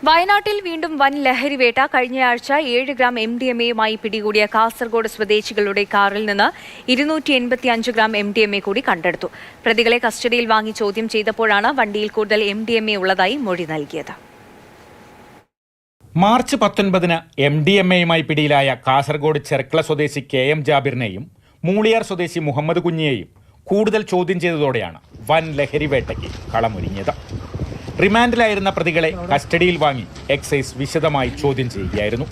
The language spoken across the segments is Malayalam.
വയനാട്ടിൽ വീണ്ടും വൻ ലഹരിവേട്ട. കഴിഞ്ഞയാഴ്ച 7 ഗ്രാം MDMA-യുമായി പിടികൂടിയ കാസർഗോഡ് സ്വദേശികളുടെ കാറിൽ നിന്ന് 285 ഗ്രാം MDMA കൂടി കണ്ടെടുത്തു. പ്രതികളെ കസ്റ്റഡിയിൽ വാങ്ങി ചോദ്യം ചെയ്തപ്പോഴാണ് വണ്ടിയിൽ കൂടുതൽ MDMA ഉള്ളതായി മൊഴി നൽകിയത്. മാർച്ച് 19-ന് MDMA-യുമായി പിടിയിലായ കാസർഗോഡ് ചെർക്കള സ്വദേശി KM ജാബിറിനെയും മൂളിയാർ സ്വദേശി മുഹമ്മദ് കുഞ്ഞിയെയും കൂടുതൽ ചോദ്യം ചെയ്തതോടെയാണ് വൻ ലഹരിവേട്ടയ്ക്ക് കളമൊരുങ്ങിയത്. റിമാൻഡിലായിരുന്ന പ്രതികളെ കസ്റ്റഡിയിൽ വാങ്ങി എക്സൈസ് വിശദമായി ചോദ്യം ചെയ്യുകയായിരുന്നു.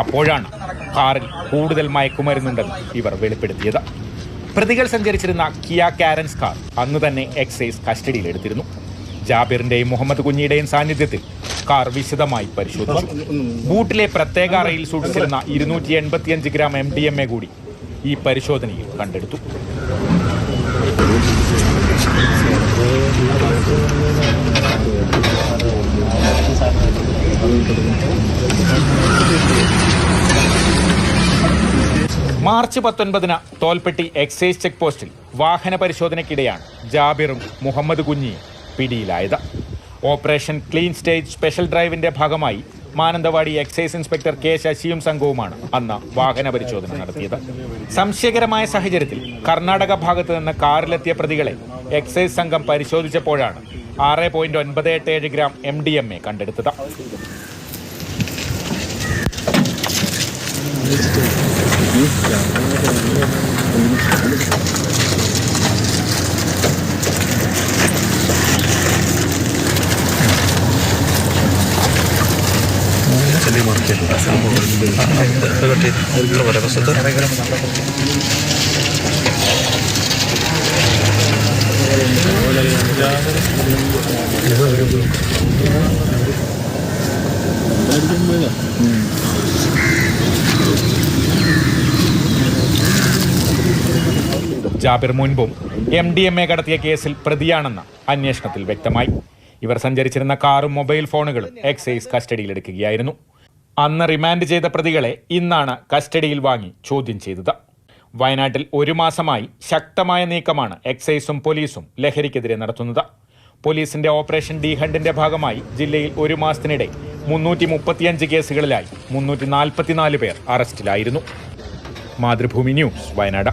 അപ്പോഴാണ് കാറിൽ കൂടുതൽ മയക്കുമരുന്നുണ്ടെന്ന് ഇവർ വെളിപ്പെടുത്തിയത്. പ്രതികൾ സഞ്ചരിച്ചിരുന്ന കിയ കാരൻസ് കാർ അന്ന് തന്നെ എക്സൈസ് കസ്റ്റഡിയിലെടുത്തിരുന്നു. ജാബിറിന്റെയും മുഹമ്മദ് കുഞ്ഞിയുടെയും സാന്നിധ്യത്തിൽ കാർ വിശദമായി പരിശോധിച്ചു. ബൂട്ടിലെ പ്രത്യേക അറയിൽ സൂക്ഷിച്ചിരുന്ന 285 ഗ്രാം MDMA കൂടി ഈ പരിശോധനയിൽ കണ്ടെടുത്തു. മാർച്ച് 19-ന് തോൽപ്പെട്ടി എക്സൈസ് ചെക്ക് പോസ്റ്റിൽ വാഹന പരിശോധനയ്ക്കിടെയാണ് ജാബിറും മുഹമ്മദ് കുഞ്ഞിയും പിടിയിലായത്. ഓപ്പറേഷൻ ക്ലീൻ സ്റ്റേജ് സ്പെഷ്യൽ ഡ്രൈവിന്റെ ഭാഗമായി മാനന്തവാടി എക്സൈസ് ഇൻസ്പെക്ടർ K ശശിയും സംഘവുമാണ് അന്ന് വാഹന പരിശോധന നടത്തിയത്. സംശയകരമായ സാഹചര്യത്തിൽ കർണാടക ഭാഗത്ത് നിന്ന് കാറിലെത്തിയ പ്രതികളെ എക്സൈസ് സംഘം പരിശോധിച്ചപ്പോഴാണ് 6.987 ഗ്രാം MDMA കണ്ടെടുത്തത്. ജാബിർ മുൻപും MDMA കടത്തിയ കേസിൽ പ്രതിയാണെന്ന് അന്വേഷണത്തിൽ വ്യക്തമായി. ഇവർ സഞ്ചരിച്ചിരുന്ന കാറും മൊബൈൽ ഫോണുകളും എക്സൈസ് കസ്റ്റഡിയിലെടുക്കുകയായിരുന്നു. അന്ന് റിമാൻഡ് ചെയ്ത പ്രതികളെ ഇന്നാണ് കസ്റ്റഡിയിൽ വാങ്ങി ചോദ്യം ചെയ്തത്. വയനാട്ടിൽ 1 മാസമായി ശക്തമായ നീക്കമാണ് എക്സൈസും പോലീസും ലഹരിക്കെതിരെ നടത്തുന്നത്. പോലീസിന്റെ ഓപ്പറേഷൻ ഡി ഹണ്ടിന്റെ ഭാഗമായി ജില്ലയിൽ 1 മാസത്തിനിടെ 335 കേസുകളിലായി 344 പേർ അറസ്റ്റിലായിരുന്നു. മാതൃഭൂമി ന്യൂസ്, വയനാട്.